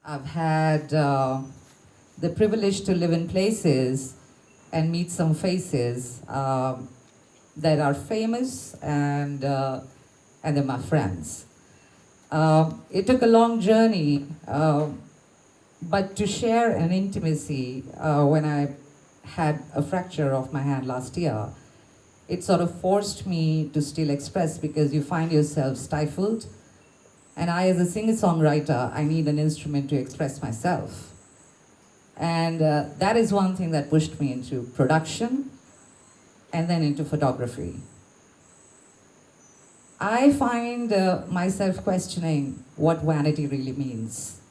I've had the privilege to live in places and meet some faces that are famous and they're my friends. It took a long journey, but to share an intimacy when I had a fracture of my hand last year, it sort of forced me to still express because you find yourself stifled. And I, as a singer-songwriter, I need an instrument to express myself. And that is one thing that pushed me into production and then into photography. I find myself questioning what vanity really means.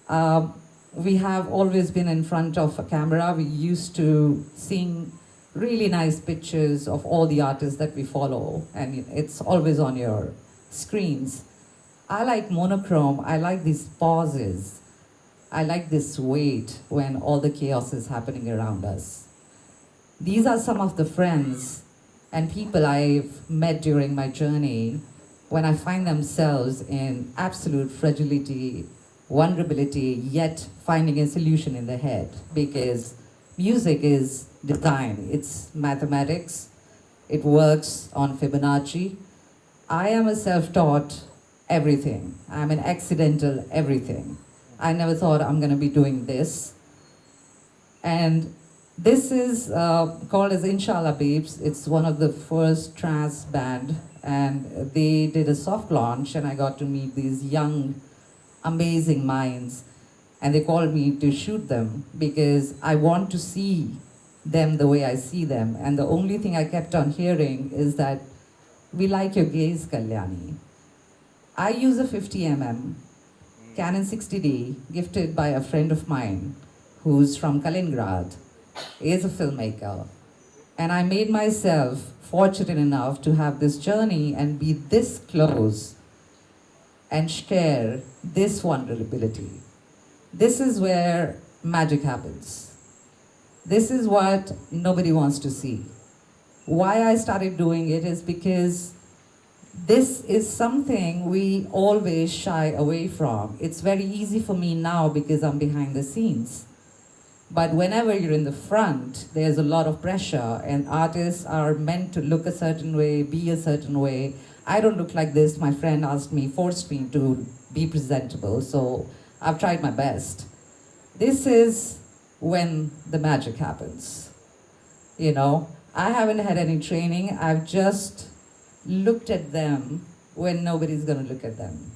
We have always been in front of a camera. We used to seeing really nice pictures of all the artists that we follow, and it's always on your screens. I like monochrome. I like these pauses. I like this wait when all the chaos is happening around us. These are some of the friends and people I've met during my journey when I find themselves in absolute fragility, vulnerability, yet finding a solution in their head. Because music is design, it's mathematics, it works on Fibonacci. I am a self-taught everything. I'm an accidental everything. I never thought I'm going to be doing this. And this is called as Inshallah Babes. It's one of the first trance band, and they did a soft launch, and I got to meet these young, amazing minds. And they called me to shoot them because I want to see them the way I see them. And the only thing I kept on hearing is that we like your gaze, Kalyani. I use a 50 Canon 60D gifted by a friend of mine who's from Kaliningrad, is a filmmaker. And I made myself fortunate enough to have this journey and be this close and share this vulnerability. This is where magic happens. This is what nobody wants to see. Why I started doing it is because this is something we always shy away from. It's very easy for me now because I'm behind the scenes. But whenever you're in the front, there's a lot of pressure, and artists are meant to look a certain way, be a certain way. I don't look like this. My friend asked me, forced me to be presentable, so I've tried my best. This is when the magic happens. You know, I haven't had any training. I've just looked at them when nobody's going to look at them.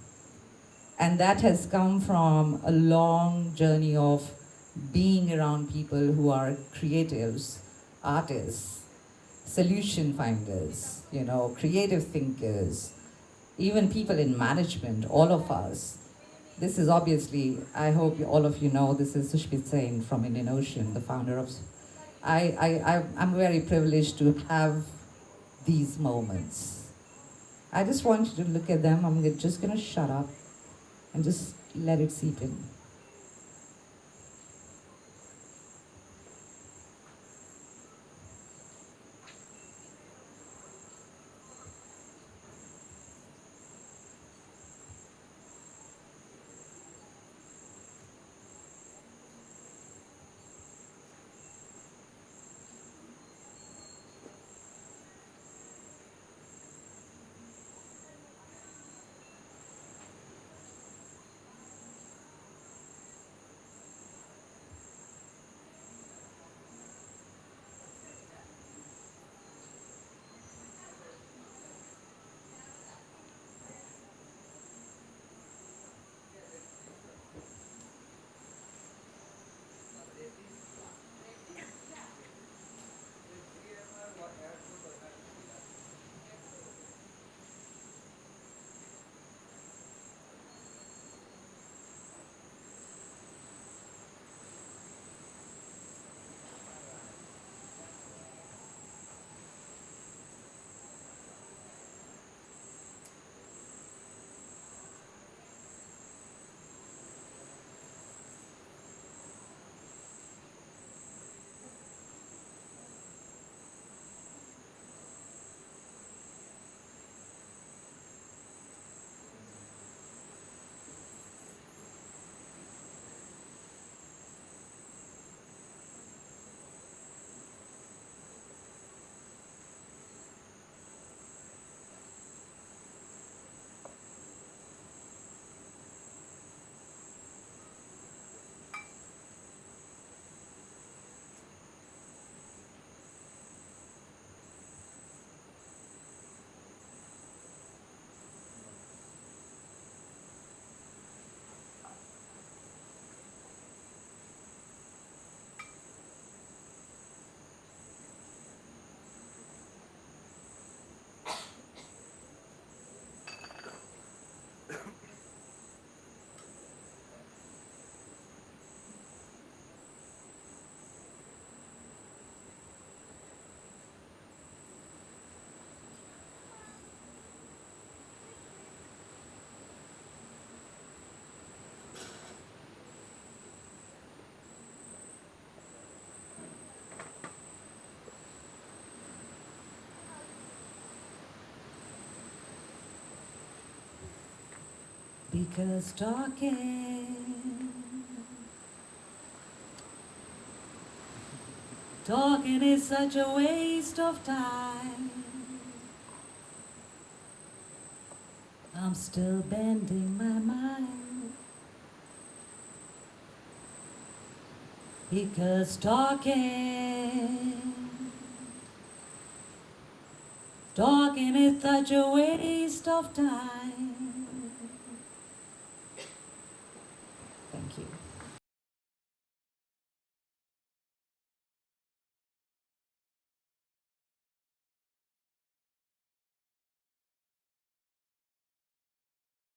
And that has come from a long journey of being around people who are creatives, artists, solution finders, you know, creative thinkers, even people in management, all of us. This is obviously, I hope all of you know, this is Sushmit Sen from Indian Ocean, the founder of... I'm very privileged to have these moments. I just want you to look at them. I'm just going to shut up and just let it seep in. Because talking is such a waste of time. I'm still bending my mind. Because talking is such a waste of time.